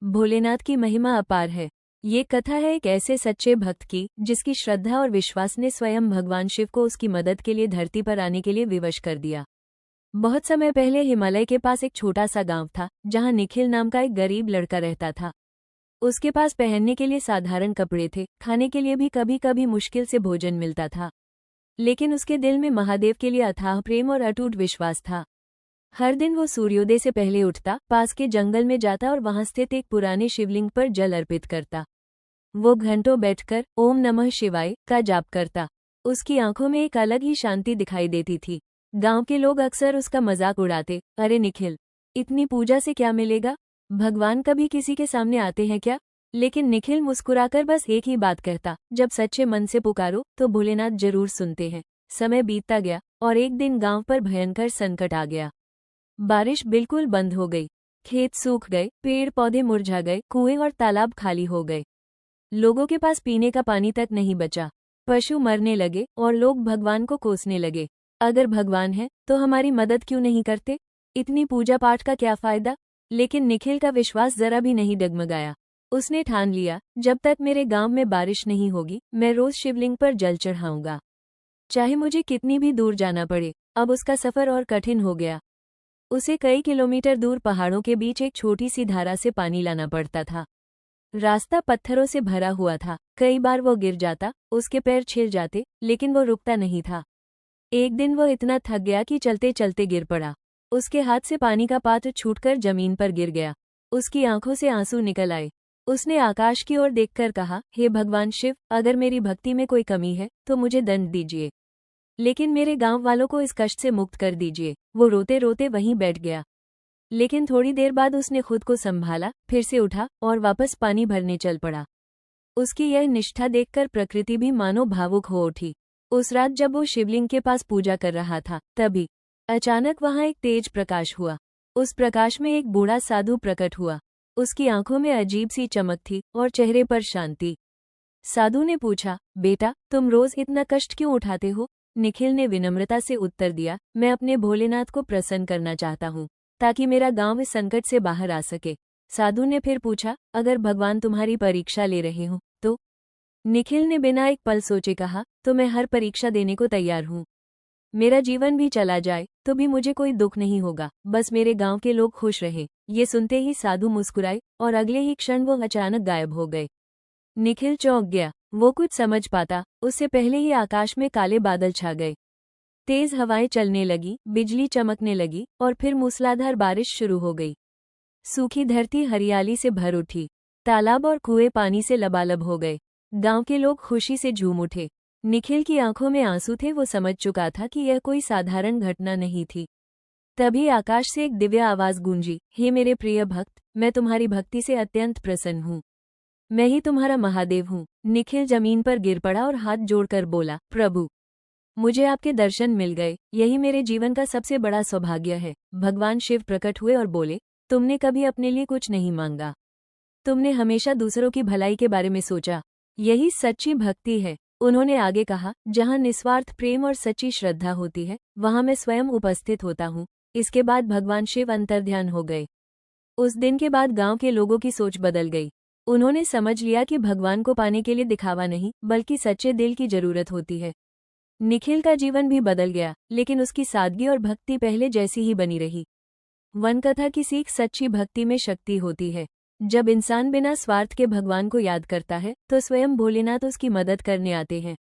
भोलेनाथ की महिमा अपार है। ये कथा है एक ऐसे सच्चे भक्त की जिसकी श्रद्धा और विश्वास ने स्वयं भगवान शिव को उसकी मदद के लिए धरती पर आने के लिए विवश कर दिया। बहुत समय पहले हिमालय के पास एक छोटा सा गांव था जहां निखिल नाम का एक गरीब लड़का रहता था। उसके पास पहनने के लिए साधारण कपड़े थे, खाने के लिए भी कभी कभी मुश्किल से भोजन मिलता था, लेकिन उसके दिल में महादेव के लिए अथाह प्रेम और अटूट विश्वास था। हर दिन वो सूर्योदय से पहले उठता, पास के जंगल में जाता और वहां स्थित एक पुराने शिवलिंग पर जल अर्पित करता। वो घंटों बैठकर ओम नमः शिवाय का जाप करता। उसकी आंखों में एक अलग ही शांति दिखाई देती थी। गांव के लोग अक्सर उसका मजाक उड़ाते, अरे निखिल, इतनी पूजा से क्या मिलेगा? भगवान कभी किसी के सामने आते हैं क्या? लेकिन निखिल मुस्कुराकर बस एक ही बात कहता, जब सच्चे मन से पुकारो तो भोलेनाथ जरूर सुनते हैं। समय बीतता गया और एक दिन गांव पर भयंकर संकट आ गया। बारिश बिल्कुल बंद हो गई, खेत सूख गए, पेड़ पौधे मुरझा गए, कुएं और तालाब खाली हो गए। लोगों के पास पीने का पानी तक नहीं बचा। पशु मरने लगे और लोग भगवान को कोसने लगे, अगर भगवान है तो हमारी मदद क्यों नहीं करते? इतनी पूजा पाठ का क्या फायदा? लेकिन निखिल का विश्वास जरा भी नहीं डगमगाया। उसने ठान लिया, जब तक मेरे गांव में बारिश नहीं होगी मैं रोज शिवलिंग पर जल चढ़ाऊंगा, चाहे मुझे कितनी भी दूर जाना पड़े। अब उसका सफर और कठिन हो गया। उसे कई किलोमीटर दूर पहाड़ों के बीच एक छोटी सी धारा से पानी लाना पड़ता था। रास्ता पत्थरों से भरा हुआ था, कई बार वो गिर जाता, उसके पैर छिल जाते, लेकिन वो रुकता नहीं था। एक दिन वो इतना थक गया कि चलते चलते गिर पड़ा। उसके हाथ से पानी का पात्र छूटकर जमीन पर गिर गया। उसकी आंखों से आंसू निकल आए। उसने आकाश की ओर देखकर कहा, हे भगवान शिव, अगर मेरी भक्ति में कोई कमी है तो मुझे दंड दीजिए, लेकिन मेरे गांव वालों को इस कष्ट से मुक्त कर दीजिए। वो रोते रोते वहीं बैठ गया, लेकिन थोड़ी देर बाद उसने खुद को संभाला, फिर से उठा और वापस पानी भरने चल पड़ा। उसकी यह निष्ठा देखकर प्रकृति भी मानो भावुक हो उठी। उस रात जब वो शिवलिंग के पास पूजा कर रहा था, तभी अचानक वहां एक तेज प्रकाश हुआ। उस प्रकाश में एक बूढ़ा साधु प्रकट हुआ। उसकी आंखों में अजीब सी चमक थी और चेहरे पर शांति। साधु ने पूछा, बेटा, तुम रोज इतना कष्ट क्यों उठाते हो? निखिल ने विनम्रता से उत्तर दिया, मैं अपने भोलेनाथ को प्रसन्न करना चाहता हूँ, ताकि मेरा गांव इस संकट से बाहर आ सके। साधु ने फिर पूछा, अगर भगवान तुम्हारी परीक्षा ले रहे हो तो? निखिल ने बिना एक पल सोचे कहा, तो मैं हर परीक्षा देने को तैयार हूँ। मेरा जीवन भी चला जाए तो भी मुझे कोई दुख नहीं होगा, बस मेरे गांव के लोग खुश रहे। ये सुनते ही साधु मुस्कुराए और अगले ही क्षण वो अचानक गायब हो गए। निखिल चौंक गया। वो कुछ समझ पाता उससे पहले ही आकाश में काले बादल छा गए। तेज हवाएं चलने लगी, बिजली चमकने लगी और फिर मूसलाधार बारिश शुरू हो गई। सूखी धरती हरियाली से भर उठी, तालाब और कुएं पानी से लबालब हो गए। गांव के लोग खुशी से झूम उठे। निखिल की आंखों में आंसू थे। वो समझ चुका था कि यह कोई साधारण घटना नहीं थी। तभी आकाश से एक दिव्य आवाज गूंजी, हे मेरे प्रिय भक्त, मैं तुम्हारी भक्ति से अत्यंत प्रसन्न हूँ। मैं ही तुम्हारा महादेव हूँ। निखिल जमीन पर गिर पड़ा और हाथ जोड़कर बोला, प्रभु, मुझे आपके दर्शन मिल गए, यही मेरे जीवन का सबसे बड़ा सौभाग्य है। भगवान शिव प्रकट हुए और बोले, तुमने कभी अपने लिए कुछ नहीं मांगा, तुमने हमेशा दूसरों की भलाई के बारे में सोचा, यही सच्ची भक्ति है। उन्होंने आगे कहा, जहाँ निस्वार्थ प्रेम और सच्ची श्रद्धा होती है वहाँ मैं स्वयं उपस्थित होता हूँ। इसके बाद भगवान शिव अंतर्ध्यान हो गए। उस दिन के बाद गांव के लोगों की सोच बदल गई। उन्होंने समझ लिया कि भगवान को पाने के लिए दिखावा नहीं बल्कि सच्चे दिल की जरूरत होती है। निखिल का जीवन भी बदल गया, लेकिन उसकी सादगी और भक्ति पहले जैसी ही बनी रही। वन कथा की सीख सच्ची भक्ति में शक्ति होती है। जब इंसान बिना स्वार्थ के भगवान को याद करता है तो स्वयं भोलेनाथ उसकी मदद करने आते हैं।